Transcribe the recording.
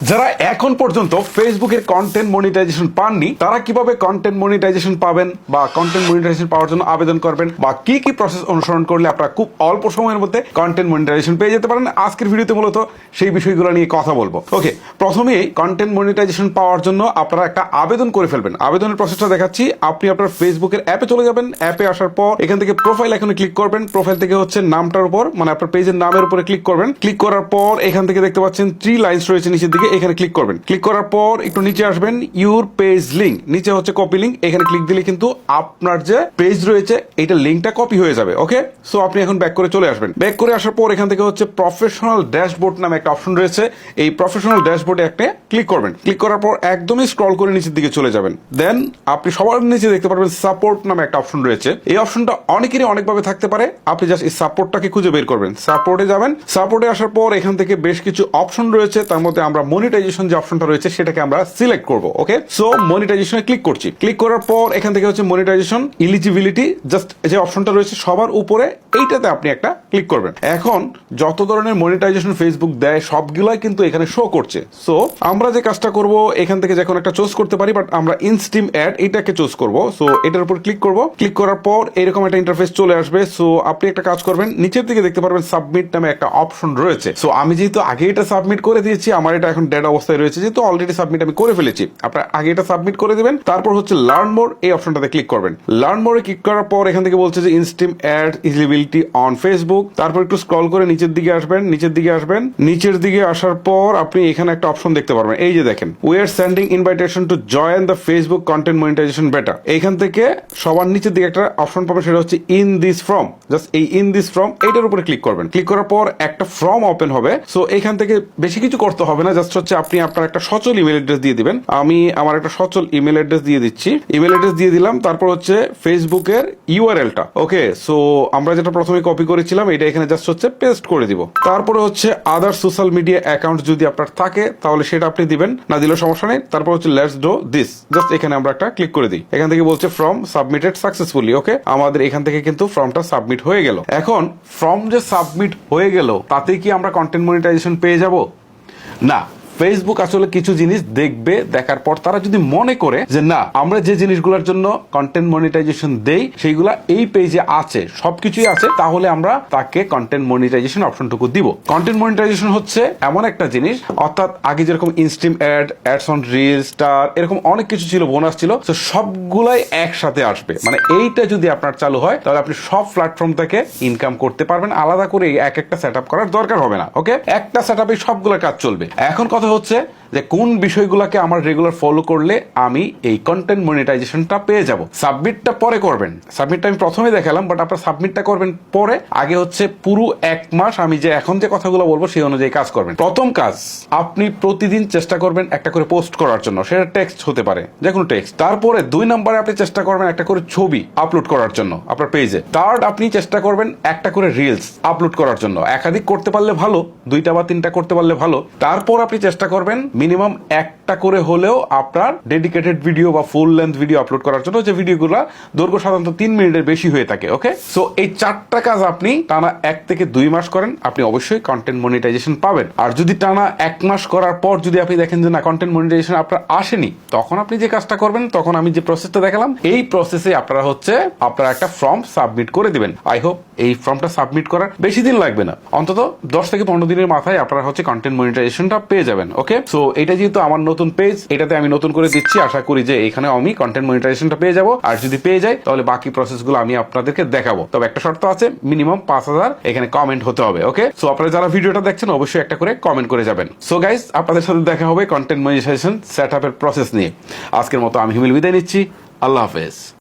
যারা এখন পর্যন্ত ফেসবুকের কন্টেন্ট মনিটাইজেশন পাননি তারা কিভাবে কন্টেন্ট মনিটাইজেশন পাবেন বা কন্টেন্ট মনিটাইজেশন পাওয়ার জন্য আবেদন করবেন বা কি কি প্রসেস অনুসরণ করলে আপনারা খুব অল্প সময়ের মধ্যে কন্টেন্ট মনিটাইজেশন পেয়ে যেতে পারেন, আজকের ভিডিওতে মূলত সেই বিষয়গুলো নিয়ে কথা বলবো। ওকে, প্রথমেই কন্টেন্ট মনিটাইজেশন পাওয়ার জন্য আপনারা একটা আবেদন করে ফেলবেন। আবেদনের প্রসেসটা দেখাচ্ছি। আপনি আপনার ফেসবুকের অ্যাপে চলে যাবেন। অ্যাপে আসার পর এখান থেকে প্রোফাইল আইকনে ক্লিক করবেন। প্রোফাইল থেকে হচ্ছে নামটার উপর, মানে আপনার পেজের নামের উপরে ক্লিক করবেন। ক্লিক করার পর এখান থেকে দেখতে পাচ্ছেন 3 লাইন্স রয়েছে নিচের দিকে, এখানে ক্লিক করবেন। ক্লিক করার পর একটু নিচে আসবেন, ইউর পেজ লিঙ্ক, নিচে হচ্ছে কপি লিঙ্ক, এখানে ক্লিক দিলে কিন্তু আপনার যে পেজ রয়েছে এটা লিঙ্কটা কপি হয়ে যাবে। ওকে, সো আপনি এখন ব্যাক করে চলে আসবেন। ব্যাক করে আসার পর এখান থেকে হচ্ছে প্রফেশনাল ড্যাশবোর্ড নামে একটা অপশন রয়েছে, এই প্রফেশনাল ড্যাশবোর্ডে একটা ক্লিক করবেন। ক্লিক করার পর একদমই স্ক্রল করে নিচের দিকে চলে যাবেন। দেন আপনি সবার নিচে দেখতে পারবেন সাপোর্ট নামে একটা অপশন রয়েছে। এই অপশনটা অনেকেরই অনেকভাবে থাকতে পারে, আপনি জাস্ট এই সাপোর্টটাকে খুঁজে বের করবেন। সাপোর্টে যাবেন। সাপোর্টে আসার পর এখান থেকে বেশ কিছু অপশন রয়েছে, তার মধ্যে আমরা মনিটাইজেশন যে অপশনটা রয়েছে সেটাকে আমরা সিলেক্ট করব। ওকে, সো মনিটাইজেশনে ক্লিক করছি। ক্লিক করার পর এখান থেকে হচ্ছে মনিটাইজেশন এলিজিবিলিটি, জাস্ট যে অপশনটা রয়েছে সবার উপরে এইটাতে আপনি একটা ক্লিক করবেন। এখন যত ধরনের মনিটাইজেশন ফেসবুক দেয় সবগুলাই কিন্তু এখানে শো করছে। সো আমরা যে কাজটা করব এখান থেকে যখন একটা চুজ করতে পারি, বাট আমরা ইনস্টিম অ্যাড এটাকে চুজ করব। সো এটার উপর ক্লিক করব। ক্লিক করার পর এরকম একটা ইন্টারফেস চলে আসবে। সো আপনি একটা কাজ করবেন, নিচের দিকে দেখতে পারবেন সাবমিট নামে একটা অপশন রয়েছে। সো আমি যেহেতু আগে এটা সাবমিট করে দিয়েছি, আমার এটা এখন ডেড অবস্থায় রয়েছে, যেহেতু অলরেডি সাবমিট আমি করে ফেলেছি। আপনার আগে এটা সাবমিট করে দিবেন। তারপর হচ্ছে লার্ন মোর, এই অপশনটাতে ক্লিক করবেন। লার্ন মোরে ক্লিক করার পর এখান থেকে বলছে যে ইনস্টিম অ্যাড এলিজিবিলিটি অন ফেসবুক। তারপর একটু স্ক্রল করে নিচের দিকে আসবেন। নিচের দিকে আসার পর আপনি এখানে একটা অপশন দেখতে পারবেন, এই যে দেখেন, we are sending invitation to join the Facebook content monetisation beta. এইখান থেকে সবার নিচের দিকে একটা অপশন পাবেন, সেটা হচ্ছে ইন দিস ফর্ম। জাস্ট এই ইন দিস ফর্ম এইটার উপরে ক্লিক করবেন। ক্লিক করার পর একটা ফর্ম ওপেন হবে। সো এখান থেকে বেশি কিছু করতে হবে না, জাস্ট হচ্ছে আপনি আপনার একটা সচল ইমেল অ্যাড্রেস দিয়ে দিবেন। আমি আমার একটা সচল ইমেল অ্যাড্রেস দিয়ে দিচ্ছি। ইমেল অ্যাড্রেস দিয়ে দিলাম। তারপর হচ্ছে ফেসবুকের ইউআরএলটা। ওকে, সো আমরা যেটা প্রথমে কপি করেছিলাম এটা এখানে জাস্ট হচ্ছে পেস্ট করে দিব। তারপরে হচ্ছে আদার সোশ্যাল মিডিয়া অ্যাকাউন্ট যদি আপনার থাকে তাহলে সেটা আপনি দিবেন, না দিলেও সমস্যা নেই। তারপর হচ্ছে লেটস ডু দিস, জাস্ট এখানে আমরা একটা ক্লিক করে দিই। এখান থেকে বলছে ফর্ম সাবমিটেড সাকসেসফুলি। ওকে, আমাদের এখান থেকে কিন্তু ফর্মটা সাবমিট হয়ে গেল। এখন ফর্ম যে সাবমিট হয়ে গেল তাতেই কি আমরা কন্টেন্ট মনিটাইজেশন পেয়ে যাব? না, ফেসবুক আসলে কিছু জিনিস দেখবে, দেখার পর তারা যদি মনে করে যে না, আমরা যে জিনিসগুলোর জন্য কন্টেন্ট মনিটাইজেশন দেই সেইগুলা এই পেজে আছে, সবকিছুই আছে, তাহলে আমরা তাকে কন্টেন্ট মনিটাইজেশন অপশনটুকু দিব। কন্টেন্ট মনিটাইজেশন হচ্ছে এমন একটা জিনিস, অর্থাৎ আগে যেরকম ইনস্টিম add, ads on reel, star, এরকম অনেক কিছু ছিল, বোনাস ছিল, তো সবগুলাই একসাথে আসবে। মানে এইটা যদি আপনার চালু হয় তাহলে আপনি সব প্ল্যাটফর্ম থেকে ইনকাম করতে পারবেন, আলাদা করে এক একটা সেট আপ করার দরকার হবে না। ওকে, একটা সেট আপে সবগুলো কাজ চলবে। এখন কথা হচ্ছে যে কোন বিষয়গুলোকে আমার রেগুলার ফলো করলে আমি এই কন্টেন্ট মনিটাইজেশনটা পেয়ে যাব। সাবমিটটা পরে করবেন। সাবমিটটা আমি প্রথমে দেখালাম, বাট আপনার সাবমিটটা করবেন পরে। আগে হচ্ছে পুরো 1 মাস আমি যে এখন যে কথাগুলো বলবো সেই অনুযায়ী কাজ করবেন। প্রথম কাজ, আপনি প্রতিদিন চেষ্টা করবেন একটা করে পোস্ট করার জন্য, সেটা টেক্সট হতে পারে, যে কোনো টেক্সট। তারপরে 2 নম্বরে আপনি চেষ্টা করবেন একটা করে ছবি আপলোড করার জন্য আপনার পেজে। থার্ড, আপনি চেষ্টা করবেন একটা করে রিলস আপলোড করার জন্য। একাধিক করতে পারলে ভালো, 2টা বা 3টা করতে পারলে ভালো। তারপর আপনি চেষ্টা করবেন মিনিমাম একটা করে হলেও আপনার ডেডিকেটেড ভিডিও বা ফুল লেন্থ ভিডিও আপলোড করার জন্য, যে ভিডিওগুলো দৈর্ঘ্য সাধারণত 3 মিনিটের বেশি হয়ে থাকে। ওকে, সো এই 4টা কাজ আপনি টানা 1 থেকে 2 মাস করেন, আপনি অবশ্যই কন্টেন্ট মনিটাইজেশন পাবেন। আর যদি টানা 1 মাস করার পর যদি আপনি দেখেন যে না, কন্টেন্ট মনিটাইজেশন আপনার আসেনি, তখন আপনি যে কাজটা করবেন, তখন আমি যে প্রসেসটা দেখালাম এই প্রসেসে আপনারা একটা ফর্ম সাবমিট করে দিবেন। আই হোপ এই ফর্মটা সাবমিট করার বেশি দিন লাগবে না, অন্তত 10 থেকে 15 দিনের মাথায় আপনারা কন্টেন্ট মনিটাইজেশনটা পেয়ে যাবেন। ওকে, সো এটা যেহেতু আমার নতুন পেজ, এটাতে আমি নতুন করে দিচ্ছি, আশা করি যে এখানে আমি কন্টেন্ট মনিটাইজেশনটা পেয়ে যাব। আর যদি পেয়ে যাই তাহলে বাকি প্রসেসগুলো আমি আপনাদেরকে দেখাবো। তবে একটা শর্ত আছে, মিনিমাম 5000 এখানে কমেন্ট হতে হবে। ওকে, সো আপনারা যারা ভিডিওটা দেখছেন অবশ্যই একটা করে কমেন্ট করে যাবেন। সো গাইস, আপনাদের সাথে দেখা হবে কন্টেন্ট মনিটাইজেশন সেটআপের প্রসেস নিয়ে। আজকের মতো আমি হিমেল বিদায় নিচ্ছি। আল্লাহ হাফেজ।